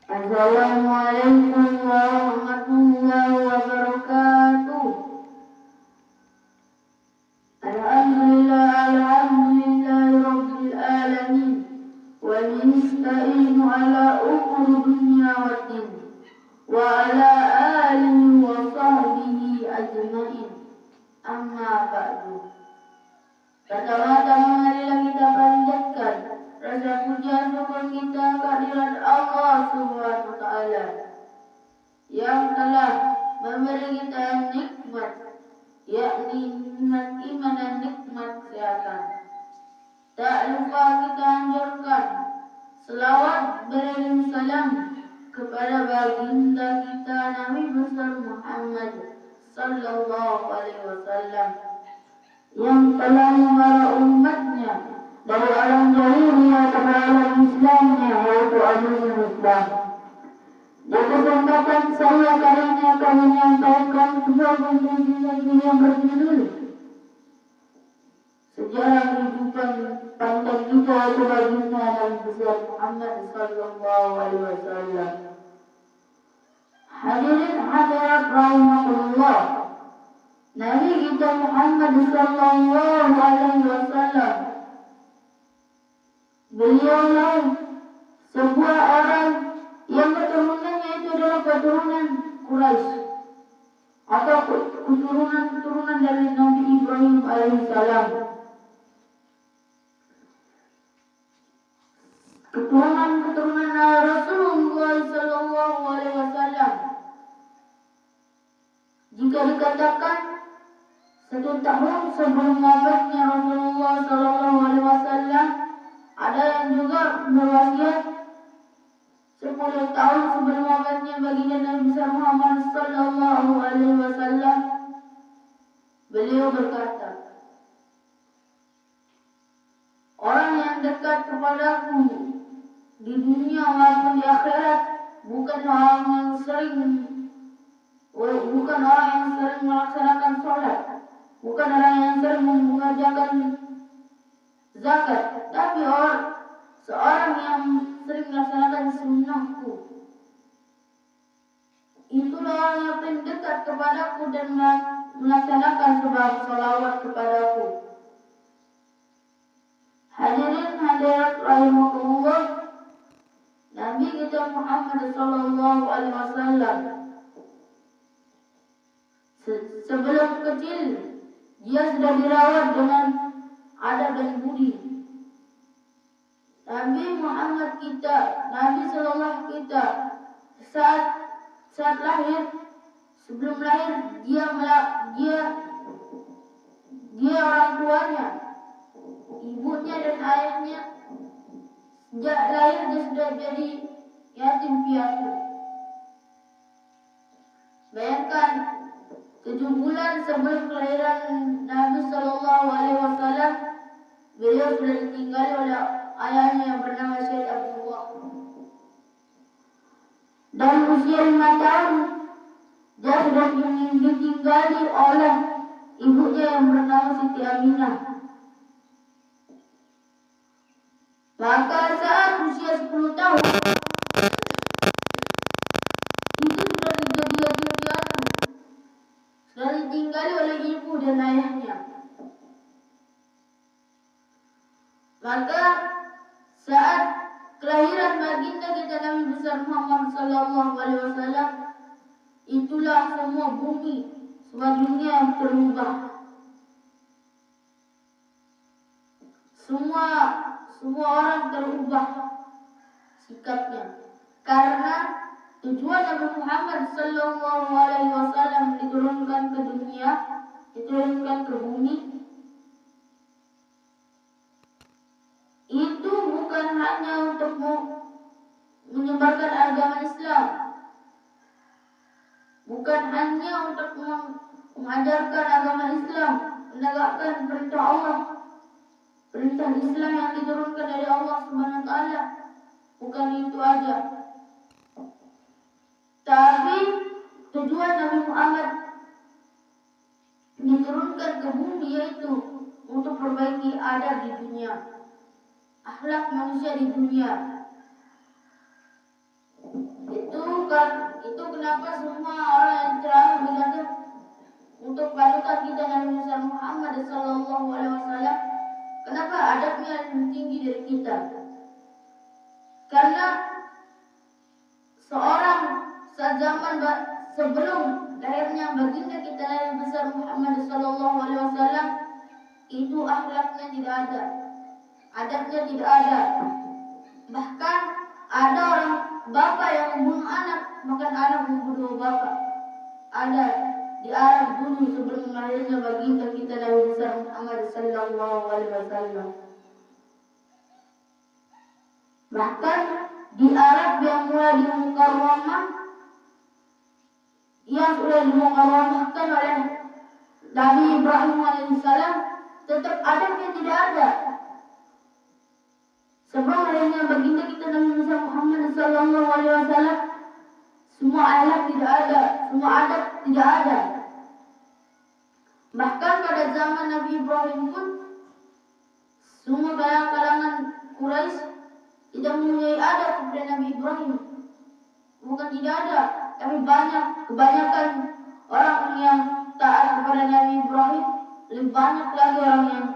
Assalamualaikum warahmatullahi wabarakatuh. Alhamdulillahi rabbil alamin. Wa nasta'inu ala umuri dunya waddin. Wa ala alihi wa sahbihi ajma'in. Amma ba'du. Pertama-tama marilah kita panjatkan rasa puja syukur kita kehadirat Allah Subhanahu wa taala yang telah memberi kita nikmat, yakni nikmat iman dan nikmat kesehatan. Tak lupa kita anjurkan selawat beriring salam kepada baginda kita Nabi besar Muhammad sallallahu alaihi wasallam yang telah membara umatnya dari alam jahiliyah kepada alam Islamnya, yaitu agama Islam. Di kesempatan saya kali ini akan menyampaikan sebuah buku yang berjudul Sejarah Kehidupan Panjang Kita yaitu baginda Nabi besar Muhammad sallallahu alaihi wasallam. Hadirin hadirat rahimakumullah. Nabi kita Muhammad sallallahu alaihi wasallam, beliaulah sebuah orang yang keturunannya itu adalah keturunan Quraisy atau keturunan dari Nabi Ibrahim alaihissalam. Keturunan Rasulullah sallallahu alaihi wasallam. Jika dikatakan 1 tahun sebelum wafatnya Rasulullah sallallahu alaihi wasallam, ada yang juga berwasiat 10 tahun sebelum wafatnya baginda Nabi besar Muhammad sallallahu alaihi wasallam. Beliau berkata, orang yang dekat kepadaku di dunia maupun di akhirat bukan orang yang sering melaksanakan sholat, bukan orang yang sering mengerjakan zakat, tapi seorang yang sering melaksanakan sunnahku. Itulah orang yang paling dekat kepadaku dan melaksanakan sebab salawat kepadaku. Hadirin hadirat rahimakumullah, Nabi kita Muhammad sallallahu alaihi wasallam sebelum kecil dia sudah dirawat dengan adab dan budi. Nabi Muhammad kita, Nabi sallallahu kita, saat lahir, sebelum lahir dia orang tuanya, ibunya dan ayahnya, sejak lahir dia sudah jadi yatim piatu. Bayangkan 7 bulan sebelum kelahiran Nabi sallallahu alaihi wasallam, beliau sudah ditinggali oleh ayahnya yang bernama Syed Abdullah. Dan usia 5 tahun dia sudah ditinggali oleh ibunya yang bernama Siti Aminah. Maka saat usia 10 tahun itu sudah menjadi yatim piatu, sudah ditinggali oleh ibu dan ayahnya. Maka saat kelahiran baginda kita Nabi besar Muhammad sallallahu alaihi wasallam, itulah semua bumi, semua dunia yang berubah. Semua orang terubah sikapnya, karena tujuan Nabi Muhammad sallallahu alaihi wasallam diturunkan ke dunia, diturunkan ke bumi, itu bukan hanya untuk menyebarkan agama Islam, bukan hanya untuk mengajarkan agama Islam, menegakkan perintah Allah, perintah Islam yang diturunkan dari Allah Subhanahu wa taala. Bukan itu aja. Tapi tujuan Nabi Muhammad diturunkan ke bumi yaitu untuk perbaiki adab di dunia, akhlak manusia di dunia. itu kenapa semua orang yang ceramah bilang untuk panutan kita Nabi Muhammad sallallahu alaihi wasallam, kenapa adabnya lebih tinggi dari kita? Karena seorang sezaman sebelum lahirnya baginda kita Nabi besar Muhammad sallallahu alaihi wasallam itu akhlaknya tidak ada, adabnya tidak ada. Bahkan ada orang bapak yang membunuh anak, bahkan anak membunuh bapak. Ada di Arab dulu sebelum lahirnya baginda kita Nabi besar Muhammad sallallahu alaihi wasallam. Bahkan di Arab yang mulai dimukarramah, yang sudah dimukarramahkan oleh Nabi Ibrahim alaihissalam, tetap adabnya tidak ada. Sebelum lahirnya baginda kita Nabi Muhammad sallallahu alaihi wasallam, semua akhlak tidak ada, semua adab tidak ada. Bahkan pada zaman Nabi Ibrahim pun semua kalangan Quraisy tidak mempunyai adab kepada Nabi Ibrahim. Bukan tidak ada, tapi kebanyakan orang yang taat kepada Nabi Ibrahim, lebih banyak lagi orang yang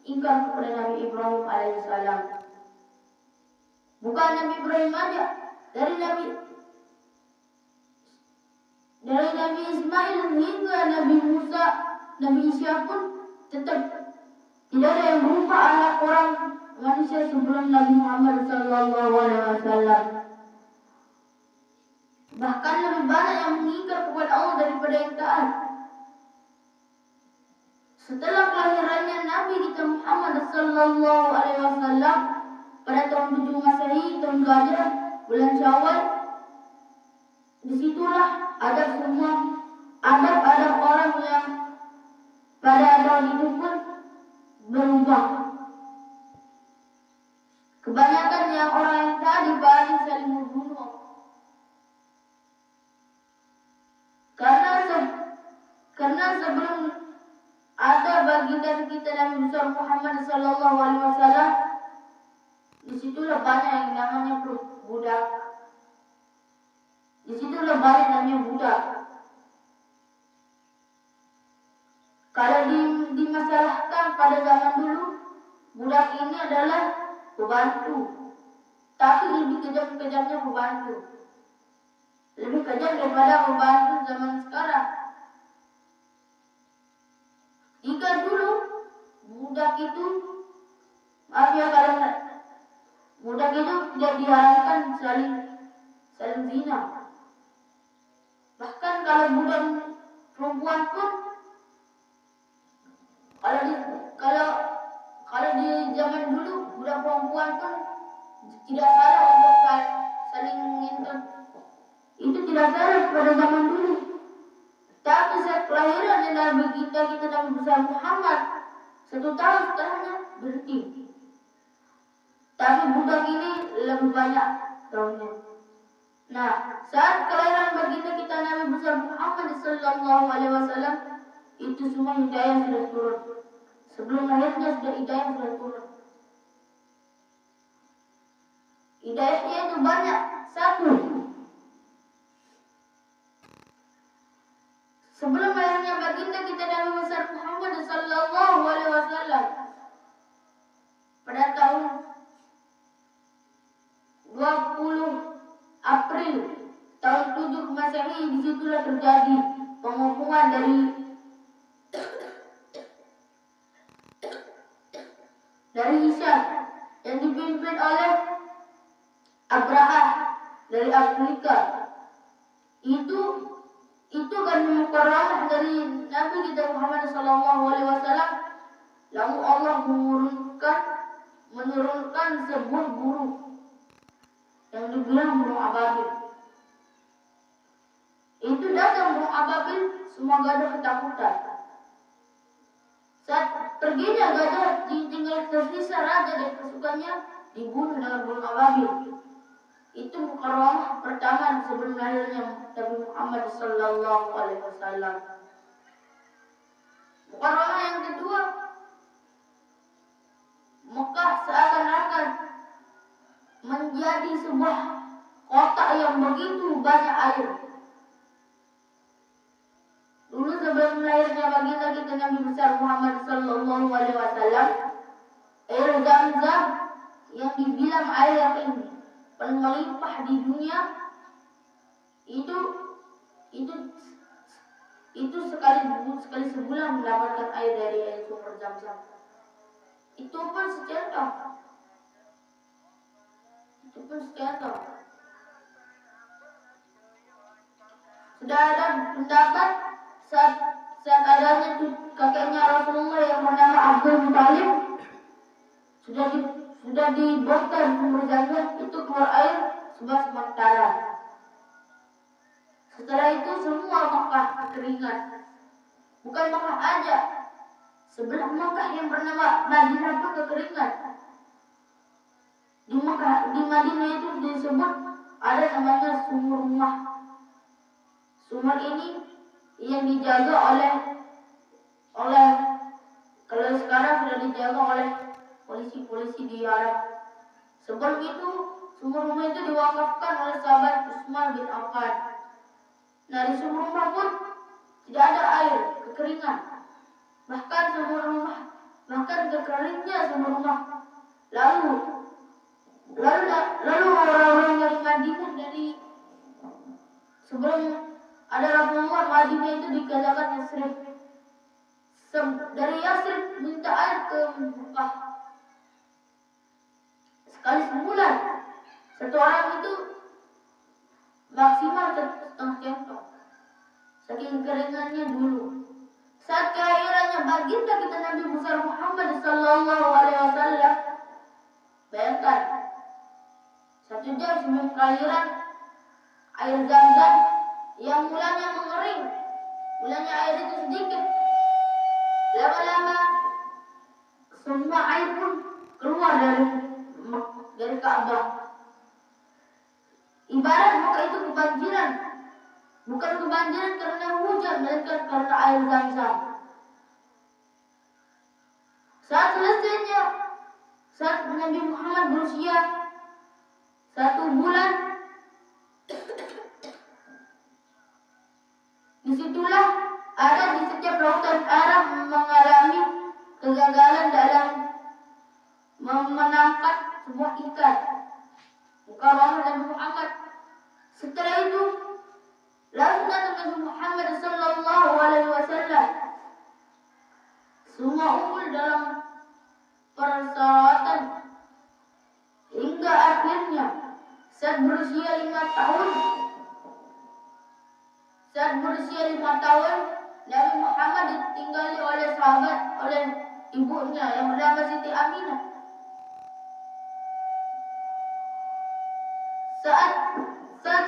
ingkar kepada Nabi Ibrahim alaihissalam. Bukan Nabi Ibrahim aja, dari Nabi Ismail hingga Nabi Musa, Nabi Isa pun tetap tidak ada yang berupa anak orang manusia sebelum Nabi Muhammad sallallahu alaihi wasallam. Bahkan lebih banyak yang mengingkar kepada Allah daripada yang taat. Setelah kelahirannya Nabi kita Muhammad sallallahu alaihi wasallam pada tahun 7 Masehi, tahun Gajah, bulan Syawal, disitulah adab orang yang pada tahun itu pun berubah. Kebanyakan yang orang yang tadi balik saling membunuh. Karena sebelum ada baginda kita Nabi besar Muhammad sallallahu alaihi wasallam, disitulah banyak yang namanya budak. Disitulah banyak namanya budak. Kalau dimasalahkan pada zaman dulu, budak ini adalah pembantu, tapi lebih kejam-kejamnya pembantu, lebih kejam daripada pembantu zaman sekarang. Jika dulu budak itu, maaf ya kalau budak itu tidak diharamkan saling zina. Bahkan kalau budak perempuan pun, kalau di zaman dulu budak perempuan pun tidak salah untuk saling ngintip. Itu tidak salah pada zaman dulu. Tapi saat kelahiran Nabi kita Nabi besar Muhammad, 1 tahun setelahnya berhenti. Tapi budak ini lebih banyak tahunnya. Nah, saat kelahiran baginda kita Nabi besar Muhammad sallallahu alaihi wasallam, itu semua hidayah sudah turun. Sebelum lahirnya sudah hidayah sudah turun. Hidayahnya itu banyak. Satu, sebelum lahirnya baginda kita Nabi besar Muhammad sallallahu alaihi wasallam, pada tahun 20 April tahun 7 Masehi, disitulah terjadi pengukuhan dari Hisham yang dipimpin oleh Abrahah dari Afrika. Itu kan mukarramah dari Nabi kita Muhammad sallallahu alaihi wasallam. Lalu Allah menurunkan sebuah burung yang dibilang burung ababil. Itu datang burung ababil, semua gajah ketakutan. Saat perginya gajah, tinggal tersisa raja dan pasukannya dibunuh dengan burung ababil. Itu mukarramah pertama sebelum lahirnya Nabi Muhammad sallallahu alaihi wasallam. Mukarramah yang kedua, Mekah seakan-akan menjadi sebuah kota yang begitu banyak air. Dulu sebelum lahirnya baginda kita Nabi besar Muhammad sallallahu alaihi wasallam, air Zam-Zam yang dibilang air yang ini paling melimpah di dunia itu sekali sebulan mendapatkan air dari air sumber Zam-Zam. Itu pun secendok. Sudah ada pendapat saat adanya kakeknya Rasulullah yang bernama Abdul Muthalib sudah dibongkar sumber Zam-Zam, itu keluar air sementara. Setelah itu semua Makkah kekeringan. Bukan Makkah aja, sebelah Makkah yang bernama Madinah pun kekeringan. Di Madinah itu disebut ada namanya sumur Mah. Sumur ini yang dijaga oleh kalau sekarang sudah dijaga oleh polisi di Arab. Sebelum itu sumur Mah itu diwakafkan oleh sahabat Utsman bin Affan. Nah, di sumur Mah pun tidak ada air, kekeringan. Bahkan kekeringnya sumur Mah. Lalu orang-orang dari Madinah sebelum ada Rasulullah, Madinah itu dikatakan Yasrib. Dari Yasrib minta air ke Mekah. Sekali sebulan satu orang itu maksimal setengah centong. Saking keringannya dulu. Saat kelahirannya baginda kita Nabi besar Muhammad sallallahu alaihi wasallam, bayangkan 1 jam sebelum kelahiran, air Zam-Zam yang mulanya mengering, mulanya air itu sedikit, lama-lama semua air pun keluar dari Ka'bah. Ibarat Makkah itu kebanjiran. Bukan kebanjiran karena hujan, melainkan karena air Zam-Zam. Saat Nabi Muhammad berusia 1 bulan, disitulah ada di setiap lautan Arab mengalami kegagalan dalam menangkap sebuah ikan. Muka Nabi Muhammad. Setelah itu, lalu Nabi Muhammad sallallahu alaihi wasallam semua unggul dalam persyaratan hingga akhirnya saat berusia 5 tahun, Nabi Muhammad ditinggali oleh ibunya yang bernama Siti Aminah. Saat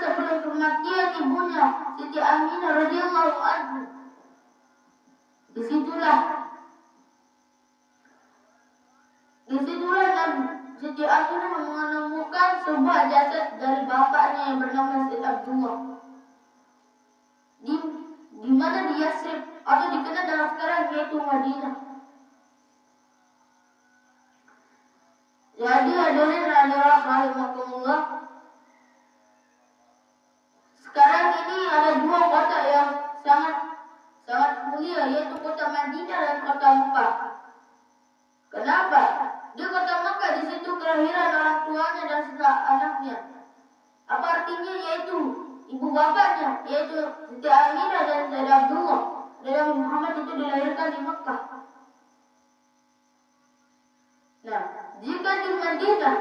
sebelum kematian ibunya Siti Aminah radhiyallahu anha, disitulah Siti Aminah menemukan sebuah jasad dari bapaknya yang bernama Said Abdullah di mana di Yasrib atau dikenal dalam sekarang yaitu Madinah. Jadi hadirin rahimakumullah, sekarang ini ada 2 kota yang sangat mulia, yaitu kota Madinah dan kota Mekah. Kenapa? Di kota Mekah di situ kelahiran orang tuanya dan anaknya. Apa artinya? Yaitu ibu bapaknya, yaitu Siti Aminah dan Said Abdullah. Dan Muhammad itu dilahirkan di Mekah. Nah, jika di Madinah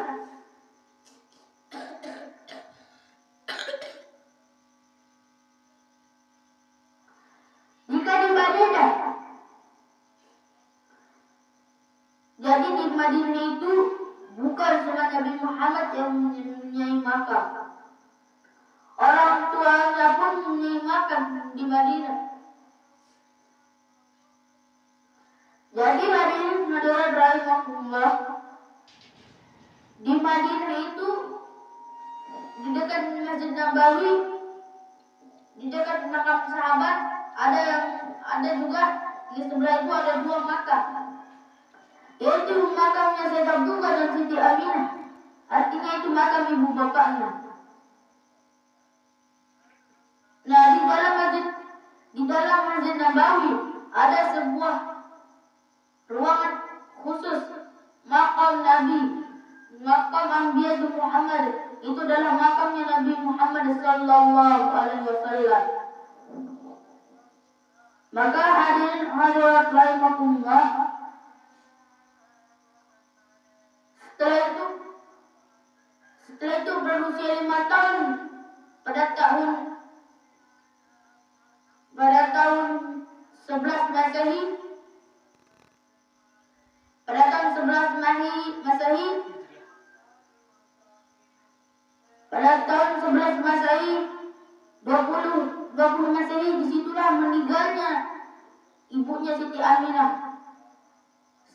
jadi di Madinah itu bukan cuma Nabi Muhammad yang mempunyai makam. Orang tuanya pun mempunyai makam di Madinah. Jadi hadirin rahimahullah, di Madinah itu di dekat Masjid Nabawi, di dekat makam sahabat, ada juga di sebelah itu ada 2 makam. Yaitu makamnya Said Abdullah dan Siti Aminah. Artinya itu makam ibu bapaknya. di dalam Masjid Nabawi ada sebuah ruangan khusus makam Nabi, makam Anbiya Muhammad. Itu adalah makamnya Nabi Muhammad sallallahu alaihi wasallam. Maka hadirin hadirat rahimakumullah, setelah itu berusia 5 tahun pada tahun 11 Masehi, pada tahun 11 Masehi, pada tahun 11 Masehi 20 Masehi, disitulah meninggalnya ibunya Siti Aminah.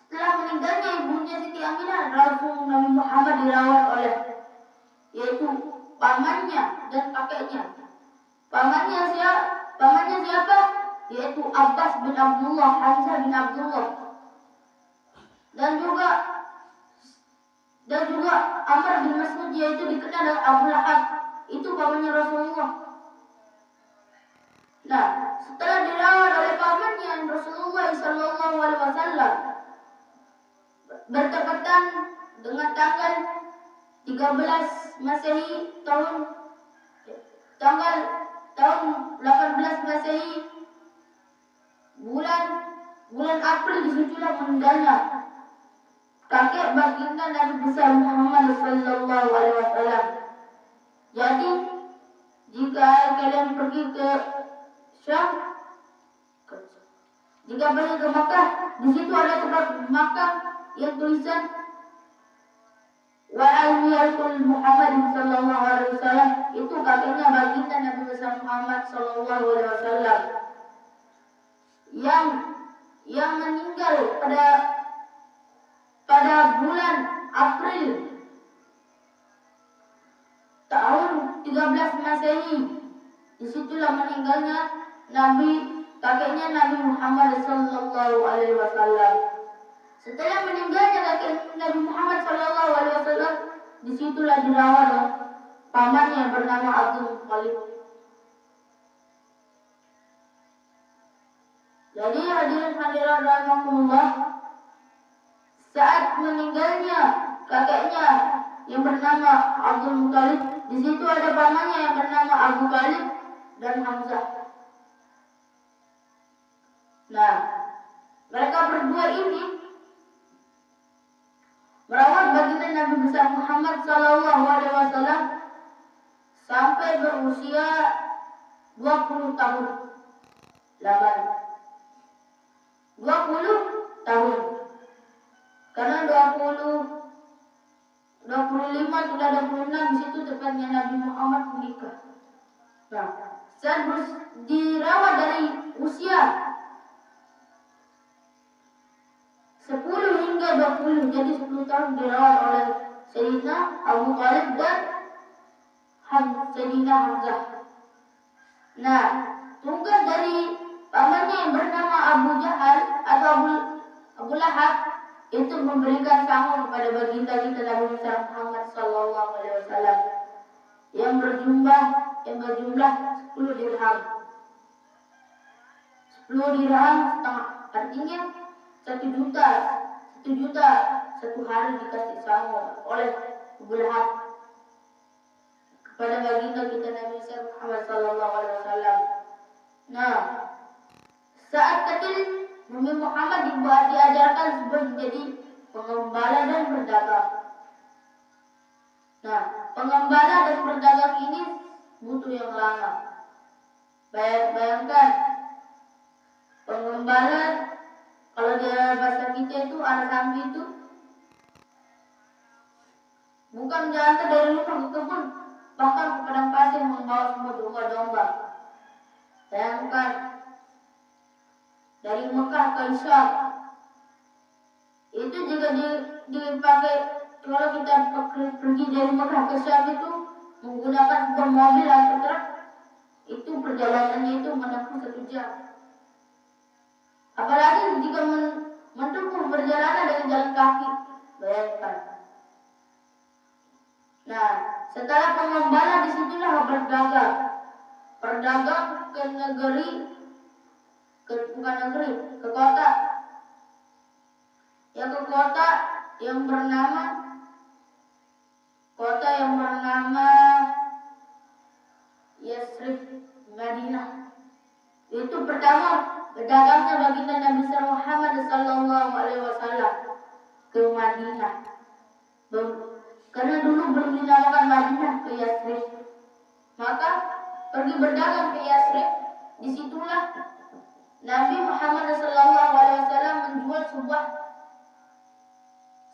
Setelah meninggalnya ibunya Siti Aminah, Rasul Nabi Muhammad dirawat oleh yaitu pamannya dan kakeknya. Pamannya siapa? Yaitu Abbas bin Abdullah, Hamzah bin Abdullah, dan juga Amr bin Mas'ud, yaitu dikenal dengan Abu Lahab. Itu pamannya Rasulullah. Nah, setelah dirawat oleh pamannya, Rasulullah sallallahu alaihi wasallam bertepatan dengan tanggal 13 Masehi tahun 18 Masehi, bulan April, disitulah meninggalnya kakek baginda Nabi besar Muhammad sallallahu alaihi wasallam. Jadi jika kalian pergi ke Syam, jika pergi ke Makkah, di situ ada tempat makam yang tulisan wa aliyakul Muhammad sallallahu alaihi wasallam. Itu kakeknya baginda Nabi besar Muhammad sallallahu alaihi wasallam yang meninggal pada bulan April tahun 13 Masehi. Disitulah meninggalnya kakeknya Nabi Muhammad sallallahu alaihi wasallam. Setelah meninggalnya kakek Nabi Muhammad sallallahu alaihi wasallam, disitulah dirawat pamannya yang bernama Abdul Muthalib. Jadi hadirin hadirat rahimakumullah, saat meninggalnya kakeknya yang bernama Abdul Muthalib, di situ ada pamannya yang bernama Abu Talib dan Hamzah. Nah, mereka berdua ini merawat baginda Nabi besar Muhammad sallallahu alaihi wasallam sampai berusia 20 tahun. 20 tahun. Karena 25 sudah 26, di situ tepatnya Nabi Muhammad menikah. Nah, saat dirawat dari usia 10 hingga 20, jadi 10 tahun dirawat oleh Sayyidina Abu Talib dan Sayyidina Hamzah. Nah, tugas dari pamannya yang bernama Abu Jahal atau Abu Lahab itu memberikan sahur kepada baginda kita Nabi Muhammad sallallahu alaihi wasallam yang berjumlah 10 dirham. 10 dirham setengah, artinya 1 juta satu hari dikasih sahur oleh Abu Lahab kepada baginda kita Nabi Muhammad sallallahu alaihi wasallam. Nah, saat kecil Nabi Muhammad diajarkan menjadi pengembala dan berdagang. Nah, pengembala dan berdagang ini butuh yang lama. Bayangkan, pengembala, kalau di bahasa kita itu anak sapi itu bukan menjalankan dari rumah ke kebun, bahkan ke padang pasir membawa semua domba-domba. Bayangkan, dari Mekah ke Syam, itu juga dipakai. Kalau kita pergi dari Mekah ke Syam itu menggunakan sebuah mobil atau truk, itu perjalanannya itu menempuh 1 jam. Apalagi jika menempuh perjalanan dengan jalan kaki, bayangkan. Nah, setelah pengembala, disitulah berdagang ke negeri bukan negeri, ke kota. Ya ke kota yang bernama Yasrib, Madinah. Itu pertama berdagangnya baginda Nabi Muhammad sallallahu alaihi wasallam ke Madinah. Karena dulu belum dinamakan Madinah, ke Yasrib. Maka pergi berdagang ke Yasrib. Disitulah Nabi Muhammad sallallahu alaihi wasallam menjual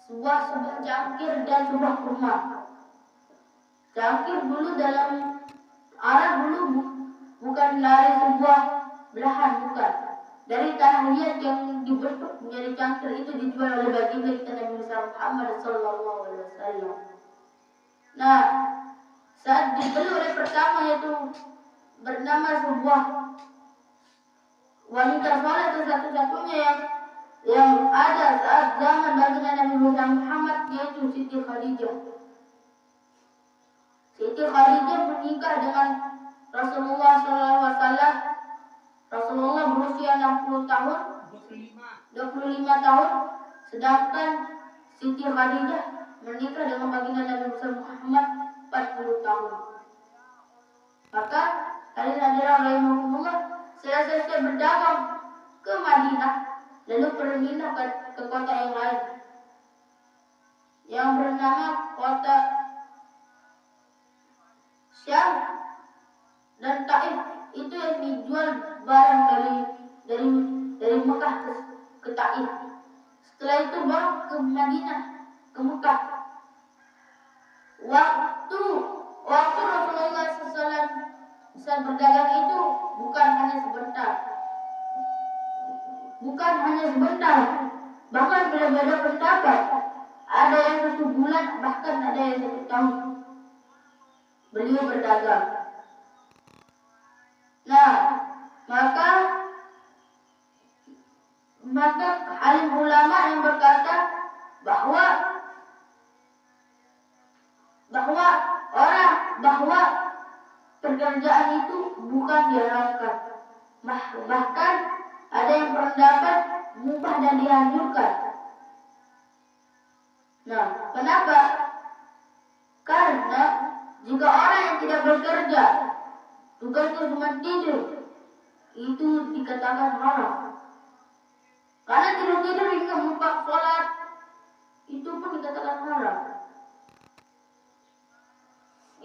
sebuah cangkir dan sebuah kurma. Cangkir dulu dalam Arab dulu bukan dari sebuah belahan, bukan. Dari tanah liat yang dibentuk menjadi cangkir itu dijual oleh baginda kita Nabi Muhammad sallallahu alaihi wasallam. Nah, saat dibeli oleh pertama yaitu bernama sebuah wanita saleh satu-satunya yang ada saat zaman baginda Nabi Muhammad, yaitu Siti Khadijah. Siti Khadijah menikah dengan Rasulullah SAW. Rasulullah berusia 60 tahun, 25 tahun, sedangkan Siti Khadijah menikah dengan baginda Nabi Muhammad 40 tahun. Maka hadirin rahimahumullah, selesai berdagang ke Madinah, lalu berpindah ke kota yang lain yang bernama kota Syam dan Taif. Itu yang dijual barang dari Mekah ke Taif. Setelah itu baru ke Madinah, ke Mekah. Waktu Rasulullah SAW saat berdagang itu bukan hanya sebentar, bahkan berbeda pendapat. Ada yang 1 bulan, bahkan ada yang 1 tahun beliau berdagang. Nah, maka alim ulama yang berkata bahwa pekerjaan itu bukan diharamkan, bahkan ada yang berpendapat mubah dan dianjurkan. Nah, kenapa? Karena jika orang yang tidak bekerja, tugasnya cuma tidur, itu dikatakan haram. Karena tidur hingga lupa sholat, itu pun dikatakan haram.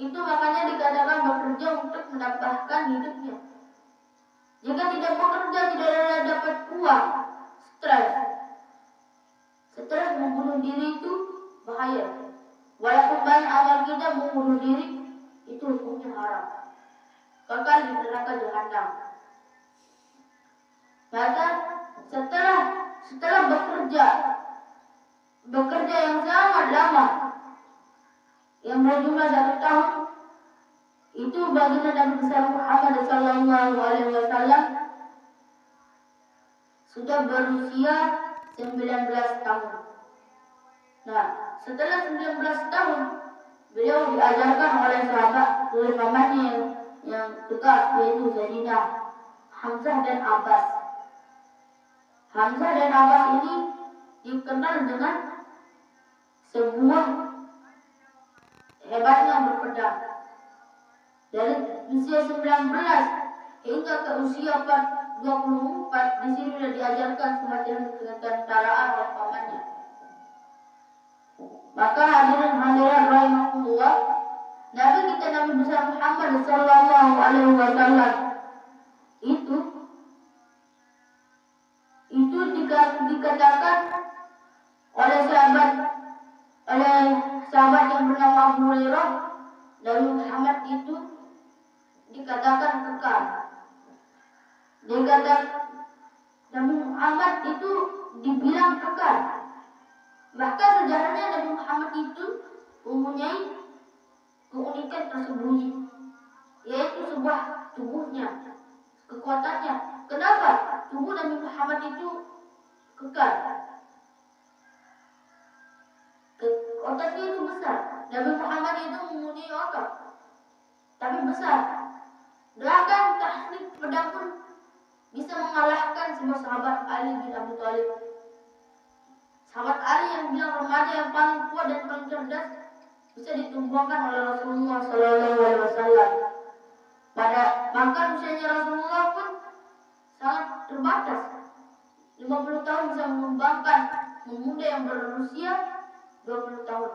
Itu makanya dikatakan bekerja untuk menambahkan hidupnya. Jika tidak bekerja, tidak dapat uang, stres membunuh diri itu bahaya. Walaupun banyak amal kita membunuh diri, itu hukumnya haram, kekal di neraka jahanam. Maka setelah bekerja yang sangat lama, yang berjumlah 1 tahun, itu baginda Nabi Muhammad sallallahu alaihi wasallam sudah berusia 19 tahun. Nah, setelah 19 tahun, beliau diajarkan oleh pamannya yang dekat, yaitu Sayyidina Hamzah dan Abbas. Hamzah dan Abbas ini dikenal dengan sebuah hebatnya berpedang. Dari usia 19 hingga ke usia 24, di sini sudah diajarkan semacam ketentaraan oleh pamannya. Maka hadirin rahimahullah, Nabi kita Nabi besar Muhammad sallallahu alaihi wasallam itu dikatakan oleh sahabat yang bernama Abu Hurairah, Nabi Muhammad itu dikatakan kekal. Nabi Muhammad itu dibilang kekal. Bahkan sejarahnya Nabi Muhammad itu mempunyai keunikan tersembunyi, yaitu sebuah tubuhnya, kekuatannya. Kenapa tubuh Nabi Muhammad itu kekal? Otaknya itu besar. Nabi Muhammad itu mempunyai otak, tapi besar. Gerakan teknik pedang pun bisa mengalahkan semua sahabat Ali bin Abi Thalib. Sahabat Ali yang bilang remaja yang paling kuat dan paling cerdas bisa ditumbangkan oleh Rasulullah Sallallahu Alaihi Wasallam. Bahkan usianya Rasulullah pun sangat terbatas. 50 tahun bisa mengembangkan pemuda yang berusia 20 tahun.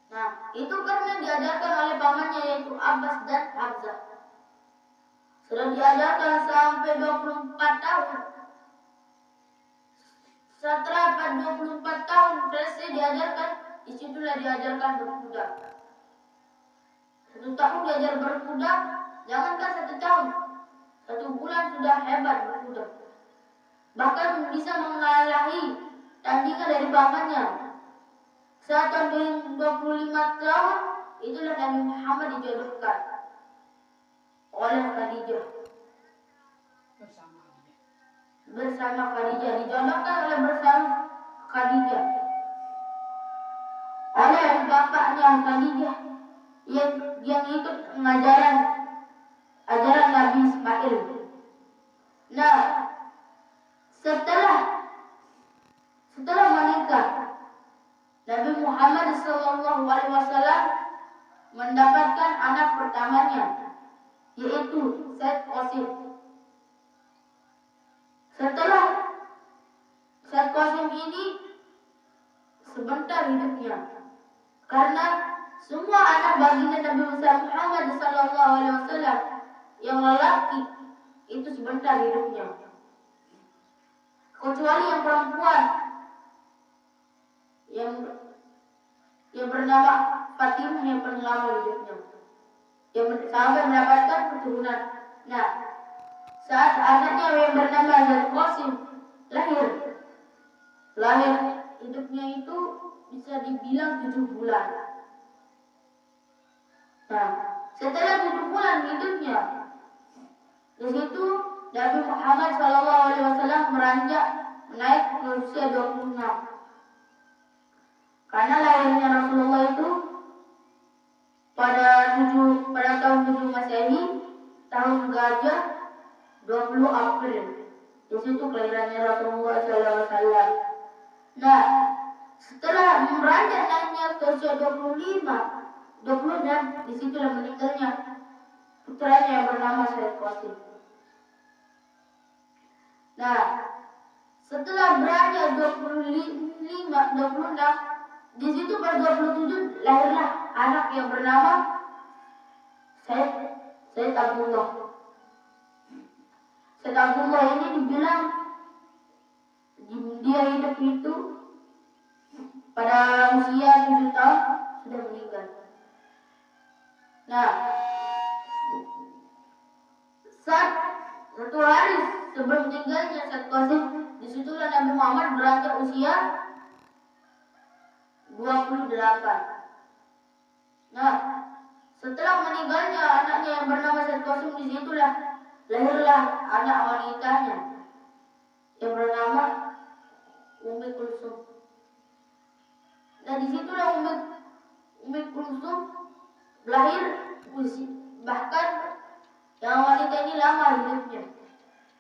Nah, itu karena diajarkan oleh pamannya yaitu Abbas dan Hamzah. Sudah diajarkan sampai 24 tahun. Setelah 24 tahun selesai diajarkan, disitulah diajarkan berkuda. 1 tahun diajar berkuda, jangankan 1 tahun, 1 bulan sudah hebat berkuda. Bahkan bisa mengalahi tandingan dari pamannya. Saat tahun 25 tahun, itulah Nabi Muhammad dijodohkan oleh Khadijah. Bersama Khadijah, dijodohkan oleh bersama Khadijah. Oleh bapaknya Khadijah yang ikut ajaran Nabi Ismail. Nah, setelah menikah, Nabi Muhammad SAW mendapatkan anak pertamanya, yaitu Said Qasim. Setelah Said Qasim ini sebentar hidupnya, karena semua anak baginda Nabi Muhammad SAW yang lelaki itu sebentar hidupnya, kecuali yang perempuan yang bernama Fatimah yang paling lama hidupnya, yang sampai mendapatkan keturunan. Nah, saat anaknya yang bernama Said Qasim lahir hidupnya itu bisa dibilang 7 bulan. Nah, setelah 7 bulan hidupnya, di situ Nabi Muhammad SAW meranjak naik ke usia 26. Karena lahirnya Rasulullah itu pada tahun 7 Masehi, tahun Gajah 20 April. Di situ kelahirannya Rasulullah SAW. Nah, setelah meranjak naiknya ke usia 26, disitulah meninggalnya putranya yang bernama Said Qasim. Nah, setelah beranjak 26, di situ pada 27 lahirlah anak yang bernama Said Abdullah. Said Abdullah ini dibilang dia hidup itu pada usia 7 tahun sudah meninggal. Nah, saat 1 hari sebelum meninggalnya Said Qasim, disitulah Nabi Muhammad beranjak usia 28. Nah, setelah meninggalnya anaknya yang bernama Said Qasim, disitulah lahirlah anak wanitanya yang bernama Ummi Kulsum. Nah, disitulah Ummi Kulsum lahir, bahkan yang wanita ini lama hidupnya.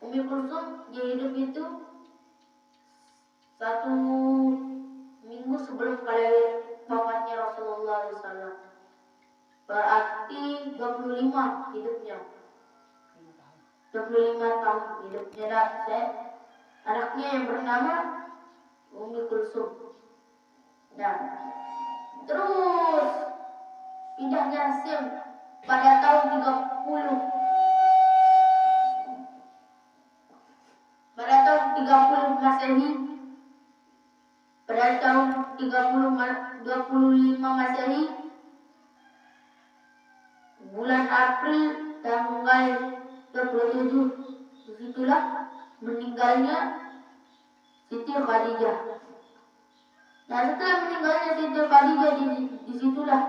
Ummi Kulsum dia hidup itu 1 minggu sebelum wafatnya Rasulullah SAW. Berarti 25 hidupnya. 25 tahun hidupnya. Anaknya yang bernama Ummi Kulsum. Nah, terus pindahnya Hasyim pada tahun 30. Pada tahun 30 Masehi, pada tahun 25 Masehi, bulan April tanggal 27, disitulah meninggalnya Siti Khadijah. Nah, setelah meninggalnya Siti Khadijah, disitulah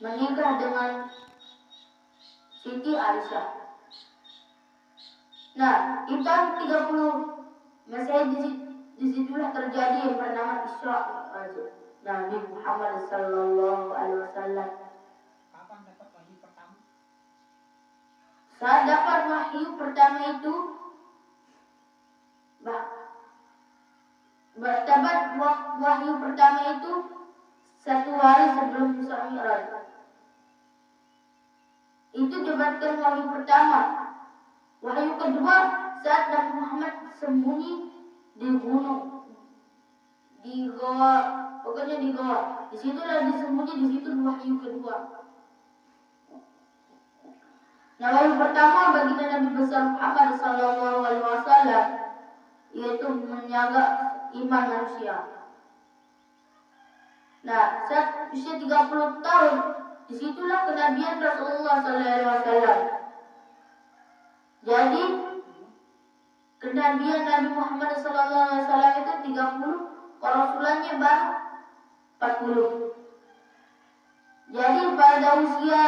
menikah dengan Siti Aisyah. Nah, di tahun 30 Masehi, disitulah terjadi yang bernama Isra Nabi Muhammad Sallallahu Alaihi Wasallam. Kapan dapat wahyu pertama? Saat dapat wahyu pertama itu, dapat wahyu pertama itu 1 hari sebelum Isra Mi'raj. Itu dapatkan wahyu pertama. Wahyu kedua saat Nabi Muhammad sembunyi di gunung, di goa, pokoknya di goa. Disitulah disembunyi, di situ wahyu kedua. Nah, wahyu pertama bagi Nabi besar Muhammad SAW yaitu menjaga iman manusia. Nah, saat usia 30 tahun, disitulah kenabian Rasulullah SAW. Jadi kenabian Nabi Muhammad SAW itu 30, kerasulannya baru 40. Jadi pada usia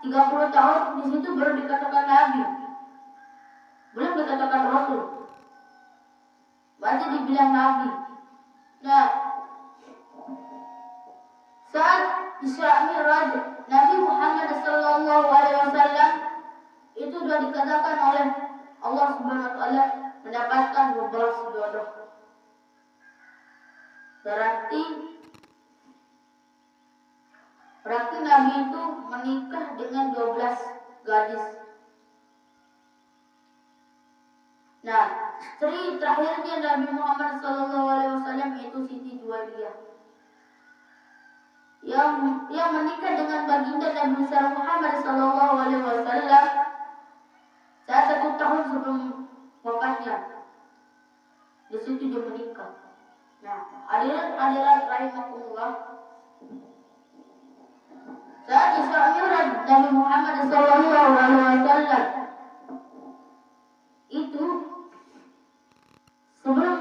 30 tahun di situ baru dikatakan Nabi, belum dikatakan Rasul, baru dibilang Nabi. Nah, saat Isra Mi'raj Nabi Muhammad SAW itu sudah dikatakan oleh Allah Subhanahu Wa Taala mendapatkan 12 jodoh. Berarti Nabi itu menikah dengan 12 gadis. Nah, istri terakhirnya Nabi Muhammad SAW yaitu Siti Juwairiyah, yang menikah dengan baginda Nabi besar Muhammad SAW saat 1 tahun sebelum wafatnya. Di situ dia menikah. Nah, hadirat rahimakumullah. Saat Isra Mi'raj Nabi Muhammad SAW itu sebelum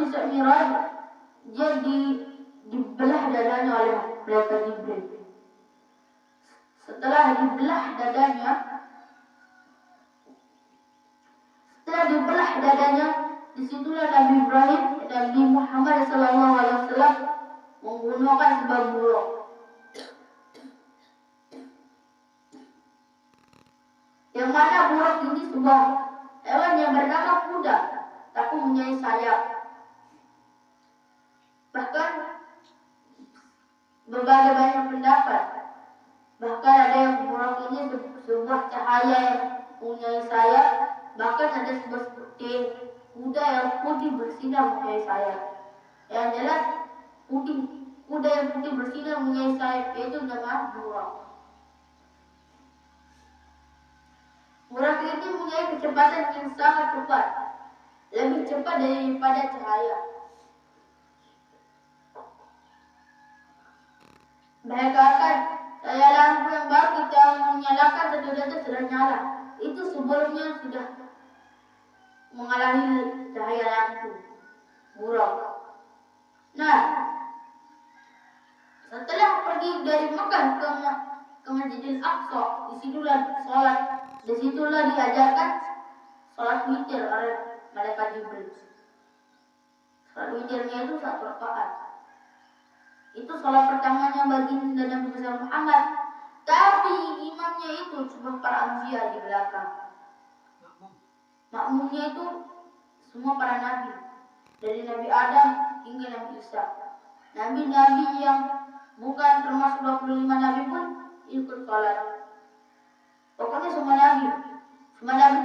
Isra Mi'raj dia dibelah dadanya oleh malaikat Jibril. Setelah dibelah dadanya, disitulah Nabi Ibrahim, Nabi Muhammad SAW menggunakan sebuah buruk. Yang mana buruk ini sebuah hewan yang bernama kuda, tapi mempunyai sayap. Bahkan berbagai banyak pendapat. Bahkan ada yang buruk ini sebuah cahaya yang mempunyai sayap. Bahkan ada sebuah seperti kuda yang putih bersinar mempunyai sayap. Yang jelas kuda yang putih bersinar mempunyai sayap, yaitu nama buruk. Buruk ini mempunyai kecepatan yang sangat cepat, lebih cepat daripada cahaya. Bayangkan cahaya lampu yang baru kita menyalakan satu-satu sudah nyala. Itu sebelumnya sudah mengalahi cahaya lampu buruk. Nah, setelah pergi dari Mekah ke Masjidil Aqsa, disitulah sholat. Disitulah diajarkan sholat witir oleh malaikat Jibril. Sholat witirnya itu 1 rakaat. Itu sholat pertamanya bagi Nabi besar Muhammad. Tapi imamnya itu cuma para anbiya di belakang. Makmumnya itu semua para nabi, dari Nabi Adam hingga Nabi Isa. Nabi-nabi yang bukan termasuk 25 nabi pun ikut sholat. Pokoknya semua nabi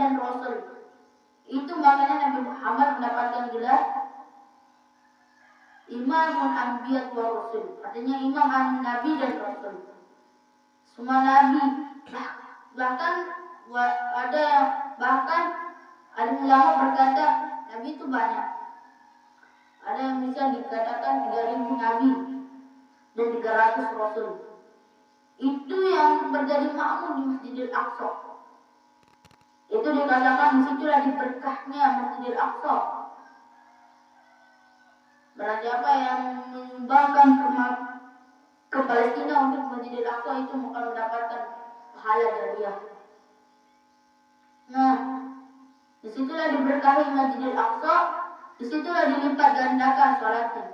dan rasul. Itu makanya Nabi Muhammad mendapatkan gelar Imamul Anbiya wa Rasul. Artinya imam nabi dan rasul. Semua nabi, bahkan ada ulama berkata nabi itu banyak. Ada yang bisa dikatakan 3.000 nabi dan 300 rasul. Itu yang menjadi makmum di Masjidil Aqsa. Itu dikatakan disitulah diberkahnya Masjidil Aqsa. Berarti apa yang menyumbangkan ke Palestina untuk Masjidil Aqsa itu akan mendapatkan pahala jariah. Nah, disitulah diberkahi Masjidil Aqsa, disitulah dilipat gandakan sholatnya.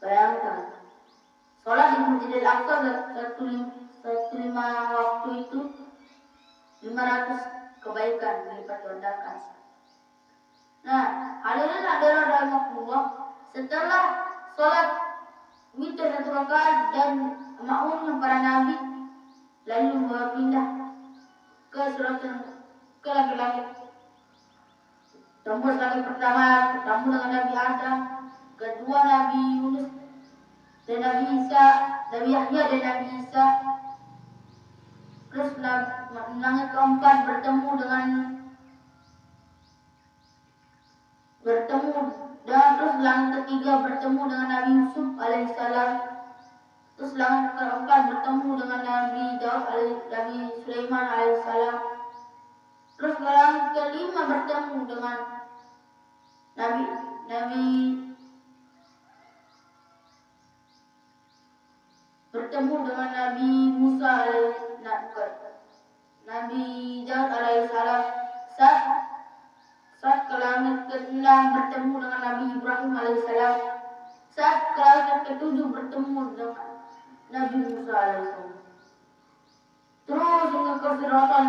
Bayangkan, sholat di Masjidil Aqsa 1 lima waktu itu kebaikan dilipat gandakan. Nah, hadirin rahimahullah, setelah sholat witir 1 rakaat dan makmum para nabi, lalu berpindah ke langit. Tembus langit pertama, bertemu dengan Nabi Adam, kedua Nabi Yunus dan Nabi Isa, Nabi Yahya dan Nabi Isa. Terus langit keempat bertemu dan terus langit ketiga bertemu dengan Nabi Yusuf alaihissalam. Terus langit keempat bertemu dengan Nabi Sulaiman alaihissalam. Terus langit kelima bertemu dengan Nabi Musa Nabi Daud alaihissalam. Saat ke langit ke-6 bertemu dengan Nabi Ibrahim alaihissalam. Saat ke langit ke-7 bertemu dengan Nabi Musa alaihissalam. Terus hingga ke Siratal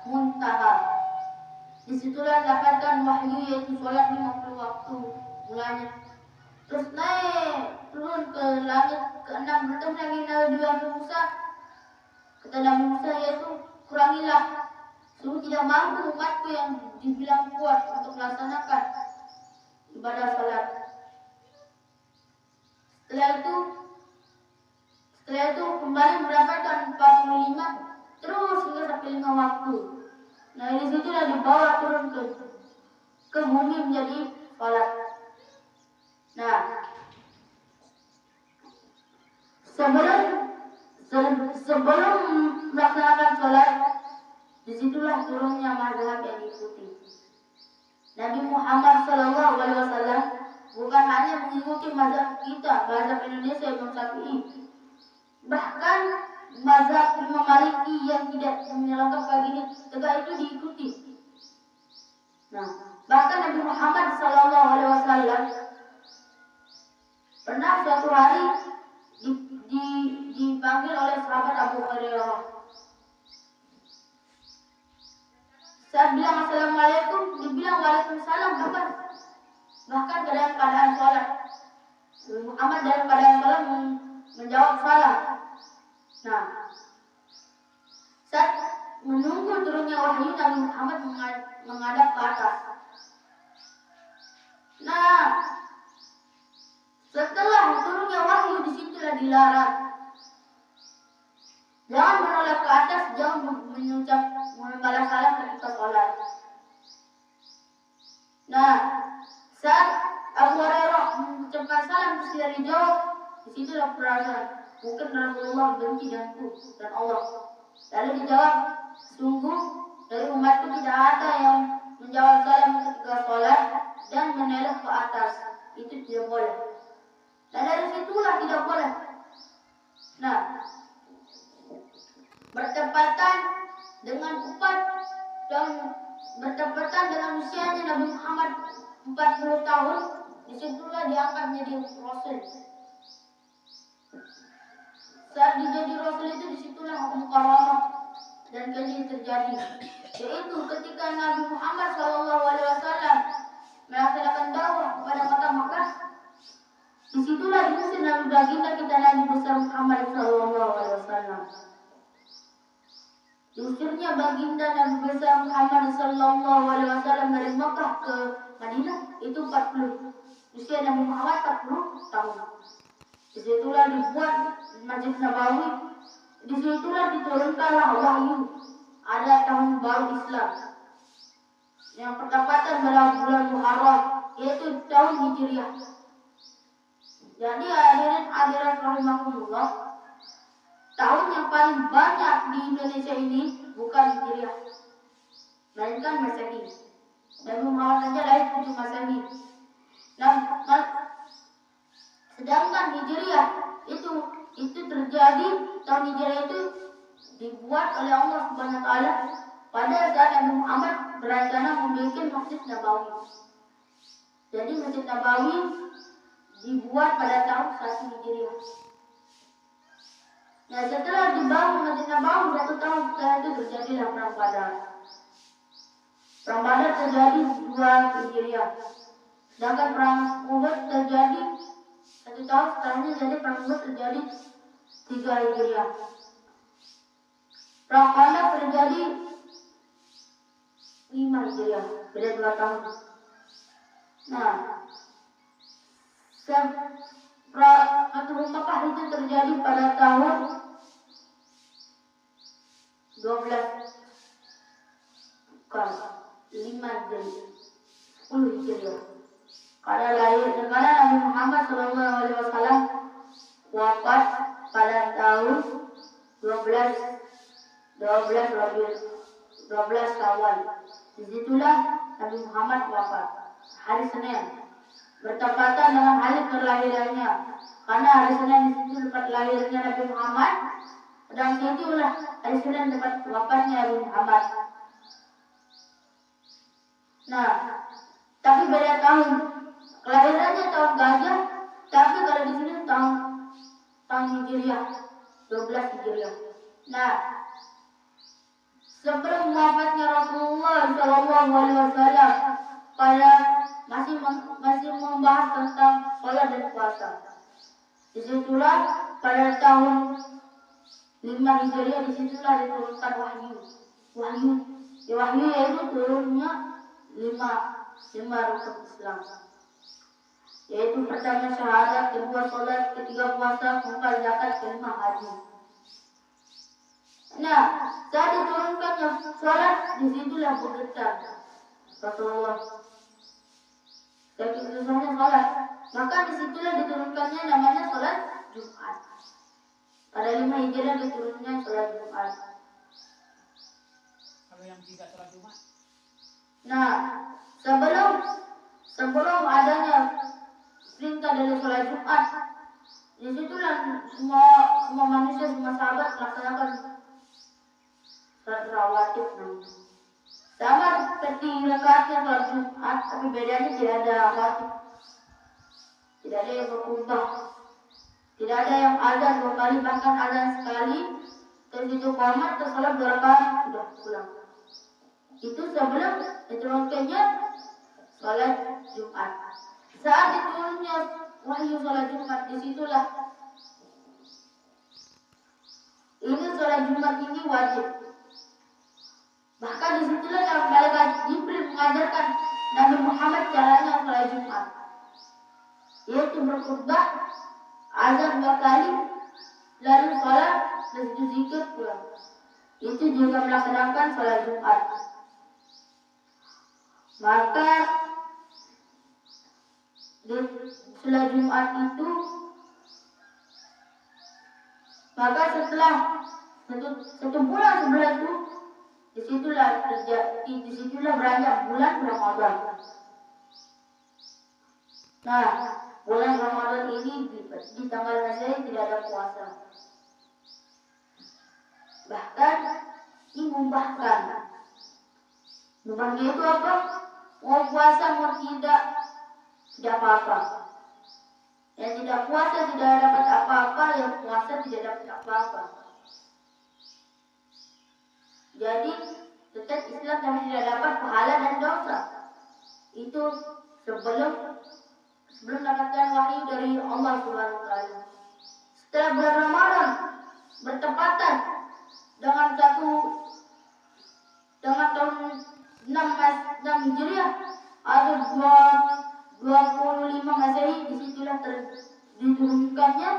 Muntaha. Disitulah dapatkan wahyu, yaitu sholat 50 waktu mulanya. Terus naik turun ke langit ke-6 bertemu lagi Nabi Musa. Kata Nabi Musa, yaitu kurangilah, sungguh tidak mampu umatku yang dibilang kuat untuk melaksanakan ibadah salat. Setelah itu kembali mendapatkan 45 terus hingga sampai 5 waktu. Nah, di situlah dibawa turun ke bumi menjadi salat. Nah, sebelum melaksanakan sholat, disitulah turunnya mazhab yang diikuti. Nabi Muhammad SAW bukan hanya mengikuti mazhab kita, mazhab Indonesia Imam Syafi'i, bahkan mazhab Imam Maliki yang tidak menyelenggarkan pagi ini tegak itu diikuti. Nah, bahkan Nabi Muhammad SAW pernah suatu hari dipanggil oleh sahabat Abu Hurairah. Saat bilang assalamualaikum, dibilang waalaikumsalam, bahkan dalam keadaan sholat. Muhammad dalam keadaan sholat menjawab salam. Nah, saat menunggu turunnya wahyu, Nabi Muhammad menghadap ke atas. Nah, setelah turunnya wahyu, disitulah dilarang. Jangan menoleh ke atas, jangan membalas salam ketika sholat. Nah, saat Abu Hurairah mengucapkan salam terus dari jauh, disitulah perasaan mungkin Rasulullah benci dan Allah. Lalu dijawab, sungguh dari umatku tidak ada yang menjawab salam ketika sholat dan menoleh ke atas. Itu tidak boleh. Dan dari situlah tidak boleh. Nah, bertepatan dengan usianya Nabi Muhammad 40 tahun, disitulah diangkat menjadi Rasul. Saat dijadi Rasul itu, disitulah mukaramah dan kajian terjadi, yaitu ketika Nabi Muhammad SAW melaksanakan dakwah kepada kota Makkah. Disitulah diusir Nabi baginda kita Nabi besar Muhammad SAW. Diusirnya baginda Nabi besar Muhammad SAW dari Makkah ke Madinah itu 40. Usia Nabi Muhammad 40 tahun. Disitulah dibuat Masjid Nabawi. Disitulah diturunkanlah wahyu. Ada tahun baru Islam yang bertepatan dalam bulan Muharram, yaitu tahun Hijriah. Jadi hadirin rahimahullah, tahun yang paling banyak di Indonesia ini bukan Hijriah, melainkan Masehi. Nabi Muhammad saja lahir 7 Masehi. Sedangkan Hijriah itu terjadi, tahun Hijriah itu dibuat oleh Allah Subhanahu wa taala pada saat Nabi Muhammad berencana membuat Masjid Nabawi. Jadi Masjid Nabawi dibuat pada tahun 1 Hijriah. Nah, setelah dibangun Masjid Nabawi 1 tahun setelah itu terjadilah perang Badar. Perang Badar terjadi 2 Hijriah. Sedangkan perang Uhud terjadi 1 tahun setelahnya, jadi perang Uhud terjadi 3 Hijriah. Perang Khandaq terjadi 5 Hijriah, beda 2 tahun. Nah, Fathul Makkah itu terjadi pada tahun 12 bukan 5 Hijriah, 10 Hijriah. Karena Nabi Muhammad SAW wafat pada tahun 12 Syawal. Disitulah Nabi Muhammad wafat, hari Senin, bertepatan dengan hari kelahirannya. Karena hari Senin disitu tempat lahirnya Nabi Muhammad, dan situlah hari Senin tempat wafatnya Nabi Muhammad. Nah, tapi beda tahun. Kelahirannya tahun gajah, tapi kalau di sini tahun Hijriah, 12 Hijriah. Nah, sebelum wafatnya Rasulullah SAW, pada masih membahas tentang sholat dan puasa. Disitulah pada tahun 5 Hijriah, disitulah diturunkan wahyu yaitu turunnya 5 rukun Islam, yaitu pertama syahadat, kedua sholat, ketiga puasa, keempat zakat, kelima haji. Nah, saat diturunkannya sholat, disitulah bergetar Rasulullah. Saking susahnya sholat, maka disitulah diturunkannya namanya sholat Jumat. Pada 5 Hijriah diturunnya sholat Jumat. Kalau yang tidak sholat Jumat? Nah, sebelum adanya perintah dari sholat Jumat, disitulah semua manusia, semua sahabat melaksanakan sholat rawatib. Sama seperti rakaatnya sholat Jumat, tapi bedanya tidak ada rawatib, tidak ada yang berubah, tidak ada yang azan 2 kali, bahkan azan sekali, terus itu qomat, terus sholat 2 rakaat, sudah pulang. Itu sebelum diturunkannya sholat Jumat. Saat diturunnya wahyu sholat Jumat, disitulah ini sholat Jumat ini wajib. Bahkan disitulah yang malaikat Jibril mengajarkan Nabi Muhammad caranya sholat Jumat, yaitu berkhutbah, azan 2 kali, lalu sholat, dan zikir pulang. Itu juga melaksanakan sholat Jumat. Maka di sholat Jumat itu, maka setelah satu bulan sebelah itu, disitulah beranjak bulan Ramadan. Nah, bulan Ramadan ini di tanggal saya tidak ada puasa. Bahkan dimubahkan. Mubahnya itu apa? Mau puasa mau tidak apa-apa. Yang tidak puasa tidak dapat apa-apa, yang puasa tidak dapat apa-apa. Jadi tetap Islam tapi tidak dapat pahala dan dosa. Itu sebelum dapatkan wahyu dari Allah Subhanahu wa taala. Setelah bulan Ramadan bertepatan dengan tahun 6 Hijriah atau 25 Masehi, disitulah diturunkannya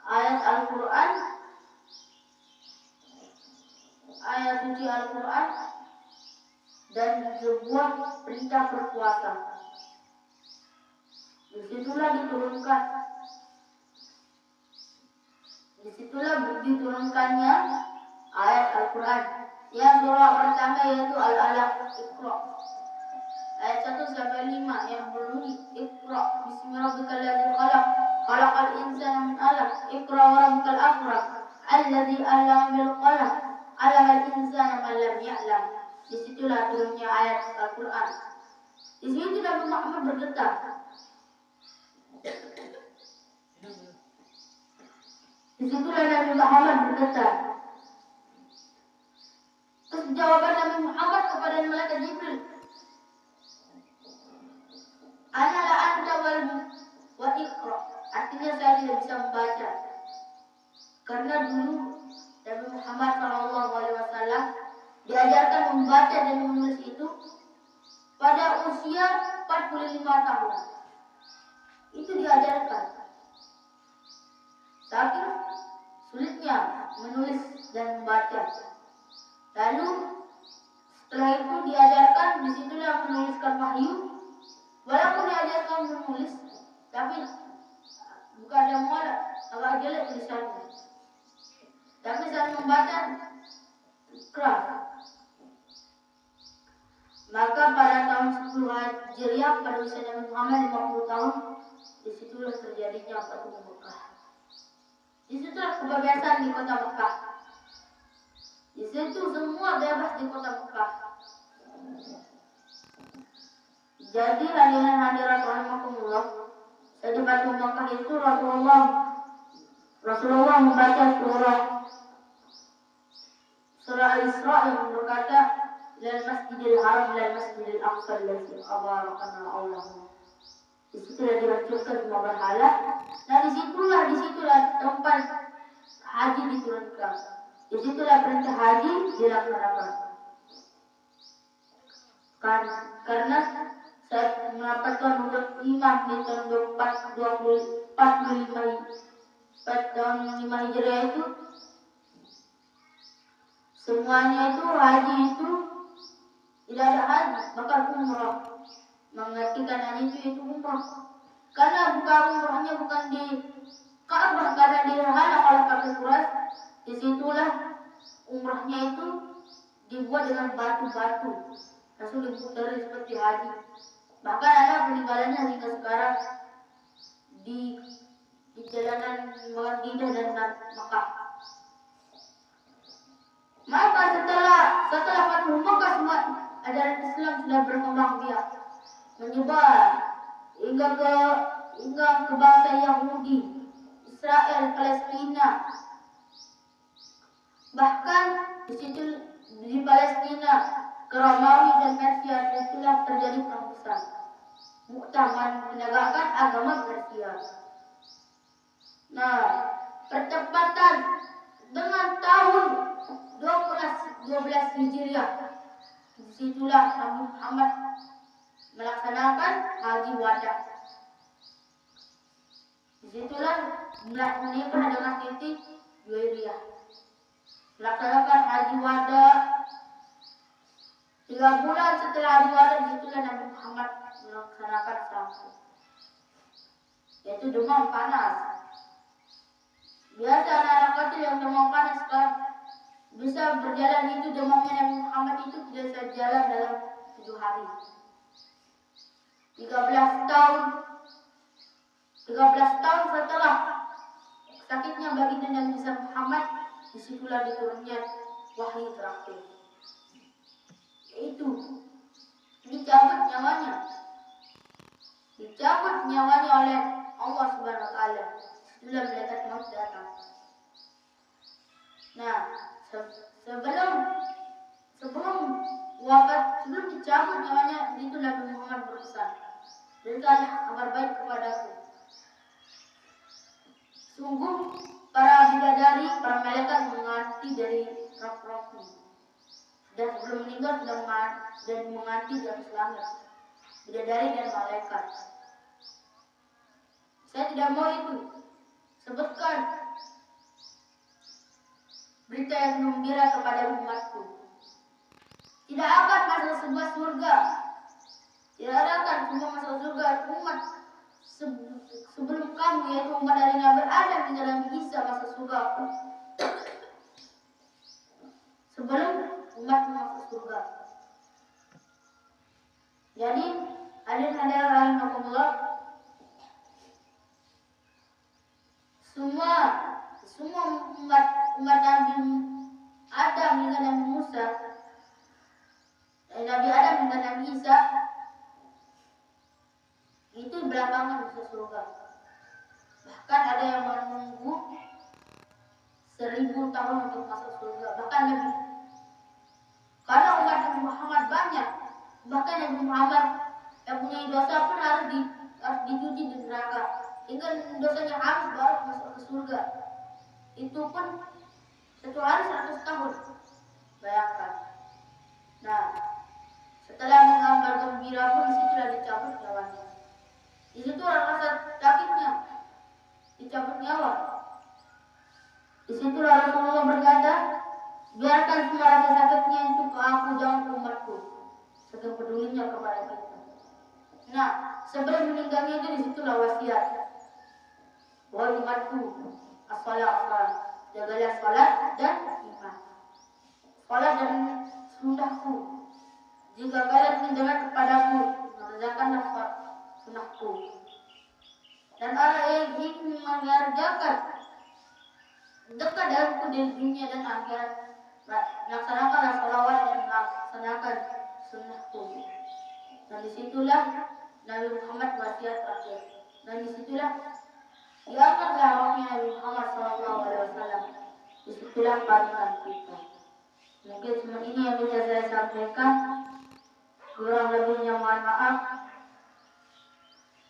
ayat Al-Quran, ayat suci Al-Quran, dan sebuah perintah berpuasa. Disitulah diturunkannya ayat Al-Quran. Yang surah pertama yaitu Al-Alaq, Iqra. Ayat 1-5 yang berbunyi Iqra bismi rabbikal ladzi khalaq, khalaqal insana min 'alaq, Iqra wa rabbukal akram, alladzi 'allama bil qalam, 'allamal insana ma lam ya'lam. Disitulah turunnya ayat Al-Quran. Di situ Nabi Muhammad bergetar. Disitulah Nabi Muhammad berkata. Terus jawaban Nabi Muhammad kepada malaikat Jibril, ana la anta wa iqra. Artinya saya tidak bisa membaca. Karena dulu Nabi Muhammad SAW diajarkan membaca dan menulis itu pada usia 45 tahun. Itu diajarkan. Saking sulitnya menulis dan membaca. Lalu setelah itu diajarkan, disitulah menuliskan wahyu. Walaupun diajarkan menulis, tapi bukan ada mualah, agak jelek tulisannya. Tapi saat membaca keras. Maka pada tahun 10 Hijriah pada usia Nabi Muhammad 50 tahun, disitulah terjadinya Fathu Mekah. Disitulah kebebasan di kota Mekah. Di situ semua bebas di kota Mekah. Jadi hadirin-hadirat rahimakumullah, di Fathu Mekah itu Rasulullah membaca surah Al-Isra yang berkata, "Lal Masjidil Haram, lal Masjidil Aqsa allazi abarakana Allahu." Di situlah dihancurkan semua berhala. Nah, disitulah tempat haji diturunkan. Disitulah perintah haji dilaksanakan. Karena saya mendapatkan huruf imam di tahun 45 Hijriah itu, semuanya itu haji itu tidak ada haji, bahkan umrah. Mengartikan hal itu umrah. Karena umrahnya bukan di Ka'bah, karena dihalang oleh kafir Quraisy. Disitulah umrahnya itu dibuat dengan batu-batu. Langsung diputari seperti haji. Bahkan ada peninggalannya hingga sekarang di jalanan Madinah dan Makkah. Maka setelah Fathu Makkah, semua ajaran Islam sudah berkembang biak, menyebar hingga ke bangsa Yahudi, Israel, Palestina. Bahkan di situ di Palestina, ke Romawi dan Persia, itulah terjadi perang besar. Mu'tah menegakkan agama Persia. Nah, percepatan dengan tahun 12 Hijriah, disitulah Nabi Muhammad melaksanakan haji wada. Disitulah menikah dengan Siti Juwairiyah. Melaksanakan haji wada. 3 bulan setelah haji wada, disitulah Nabi Muhammad melaksanakan safar, yaitu demam panas. Biasa anak-anak kecil yang demam panas sekarang bisa berjalan, itu demamnya Nabi Muhammad itu tidak bisa jalan dalam 7 hari. 13 tahun setelah sakitnya baginda Nabi Muhammad, disitulah diturunnya wahyu terakhir, yaitu dicabut nyawanya oleh Allah Subhanahu wa taala. Itulah malaikat maut datang. Nah, sebelum dicabut nyawanya, itu Nabi Muhammad berpesan, "Berikanlah kabar baik kepadaku. Sungguh para bidadari, para malaikat menganti dari rok-roknya. Dan sebelum meninggal sudah menganti di atas langit. Bidadari dan malaikat. Saya tidak mau itu. Sebutkan berita yang gembira kepada umatku. Tidak akan masuk sebuah surga. Tidak akan semua masuk surga umat sebelum kamu, yaitu umat dari Nabi Adam hingga Nabi Isa masuk surga. Sebelum umat masuk surga." Jadi, hadirin rahimakumullah, semua umat Nabi Adam hingga Nabi Musa, Nabi Adam hingga Nabi Isa itu belakangan masuk surga. Bahkan ada yang menunggu 1000 tahun untuk masuk surga, bahkan lebih. Karena umat Nabi Muhammad banyak, bahkan Nabi Muhammad yang punya dosa pun harus dicuci di neraka, hingga dosanya habis baru masuk ke surga. Itu pun satu hari 100 tahun. Bayangkan. Nah, setelah mengambil gembira pun disitulah dicabut nyawanya. Disitu rasa sakitnya, dicabut nyawa. Disitulah Rasulullah berkata, biarkan semua rasa sakitnya itu ke aku, jangan ke umatku. Saking pedulinya kepada kita. Nah, sebelum meninggalnya itu disitulah wasiat. Wahai umatku, as-salat, jagalah salat dan iman. Salat dan sunnahku. Jika kalian mendengar kepadaku, mengerjakanlah sunnahku. Dan orang yang ingin mengerjakan dekat denganku di dunia dan akhirat, laksanakanlah salawat dan laksanakan sunnahku. Dan disitulah Nabi Muhammad wasiat terakhir. Dan disitulah diangkatlah rohnya Nabi Muhammad SAW. Disitulah panggilan kita. Mungkin semua ini yang bisa saya sampaikan. Kurang lebihnya mohon maaf.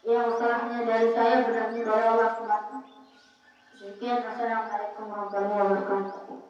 Yang salahnya dari saya, benarnya dari Allah SWT. Demikian, wassalamualaikum warahmatullahi wabarakatuh.